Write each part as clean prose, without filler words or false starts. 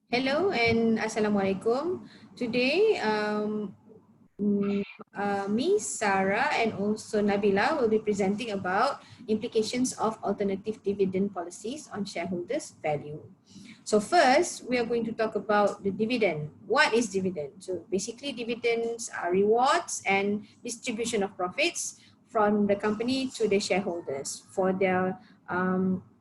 Hello and Assalamualaikum. Today, me, Sara, and also Nabilah will be presenting about implications of alternative dividend policies on shareholders' value. So first, we are going to talk about the dividend. What is dividend? So basically, dividends are rewards and distribution of profits from the company to the shareholders for their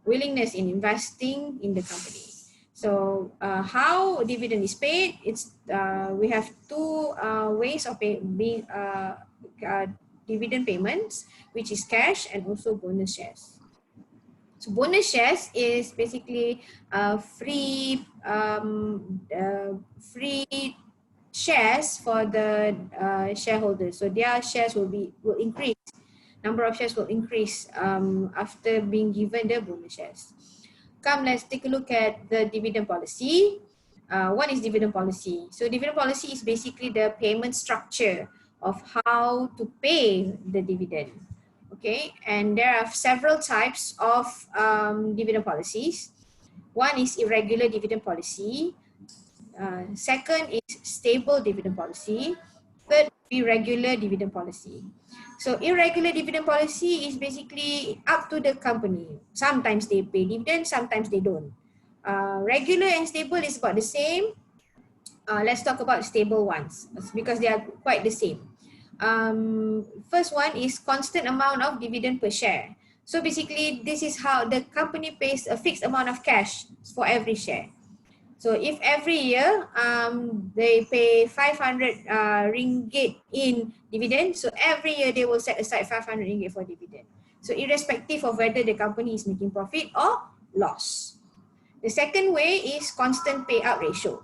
willingness in investing in the company. So how dividend is paid? We have two ways of dividend payments, which is cash and also bonus shares. So bonus shares is basically free shares for the shareholders. So their shares will increase. Number of shares will increase after being given the bonus shares. Come, let's take a look at the dividend policy. What is dividend policy? So dividend policy is basically the payment structure of how to pay the dividend. Okay, and there are several types of dividend policies. One is irregular dividend policy. Second is stable dividend policy. Third, irregular dividend policy. So irregular dividend policy is basically up to the company. Sometimes they pay dividends, sometimes they don't. Regular and stable is about the same. Let's talk about stable ones because they are quite the same. First one is constant amount of dividend per share. So basically, this is how the company pays a fixed amount of cash for every share. So if every year they pay 500 ringgit in dividend, so every year they will set aside 500 ringgit for dividend. So irrespective of whether the company is making profit or loss. The second way is constant payout ratio.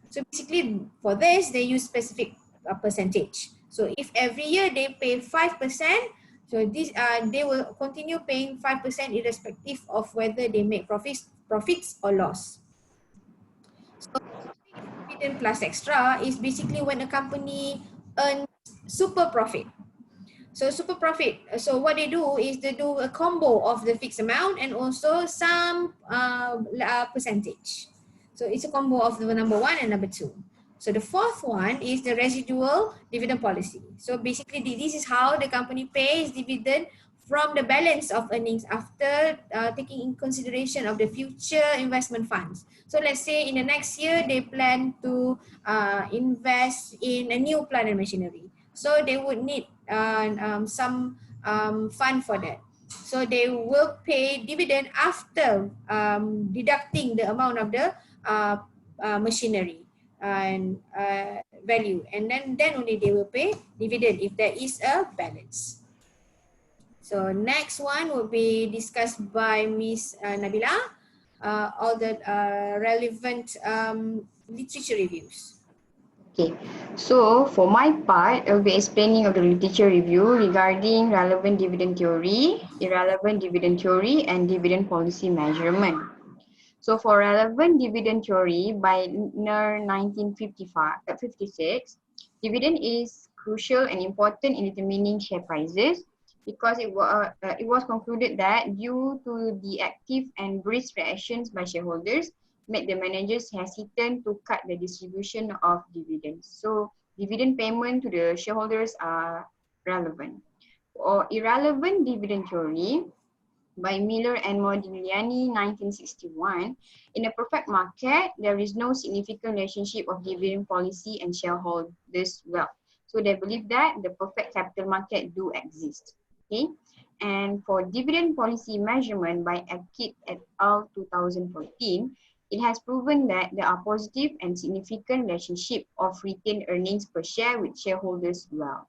So basically for this, they use specific percentage. So if every year they pay 5%, so this they will continue paying 5% irrespective of whether they make profits or loss. So dividend plus extra is basically when a company earns super profit. So super profit, so what they do is they do a combo of the fixed amount and also some percentage. So it's a combo of the number one and number two. So the fourth one is the residual dividend policy. So basically this is how the company pays dividend from the balance of earnings after taking in consideration of the future investment funds. So let's say in the next year, they plan to invest in a new plant and machinery. So they would need some fund for that. So they will pay dividend after deducting the amount of the machinery and value, and then only they will pay dividend if there is a balance. So next one will be discussed by Ms. Nabilah, all the relevant literature reviews. Okay, so for my part, I will be explaining of the literature review regarding relevant dividend theory, irrelevant dividend theory, and dividend policy measurement. So for relevant dividend theory by NER 1956, dividend is crucial and important in determining share prices because it was concluded that due to the active and brisk reactions by shareholders, made the managers hesitant to cut the distribution of dividends. So dividend payment to the shareholders are relevant. Or irrelevant dividend theory by Miller and Modigliani, 1961, in a perfect market, there is no significant relationship of dividend policy and shareholders' wealth. So they believe that the perfect capital market do exist. Okay, and for dividend policy measurement by Akit et al. 2014, it has proven that there are positive and significant relationship of retained earnings per share with shareholders' wealth.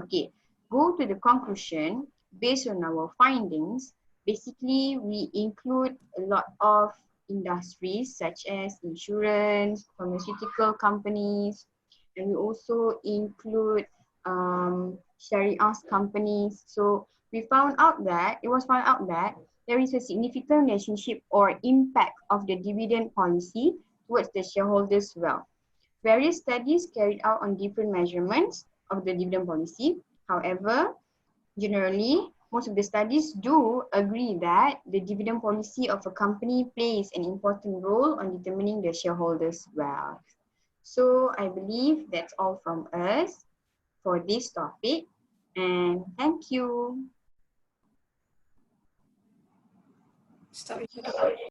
Okay, go to the conclusion. Based on our findings, basically we include a lot of industries such as insurance, pharmaceutical companies, and we also include Sharia companies. So it was found out that there is a significant relationship or impact of the dividend policy towards the shareholders' wealth. Various studies carried out on different measurements of the dividend policy. However, generally, most of the studies do agree that the dividend policy of a company plays an important role on determining the shareholders' wealth. So I believe that's all from us for this topic, and thank you. Stop recording.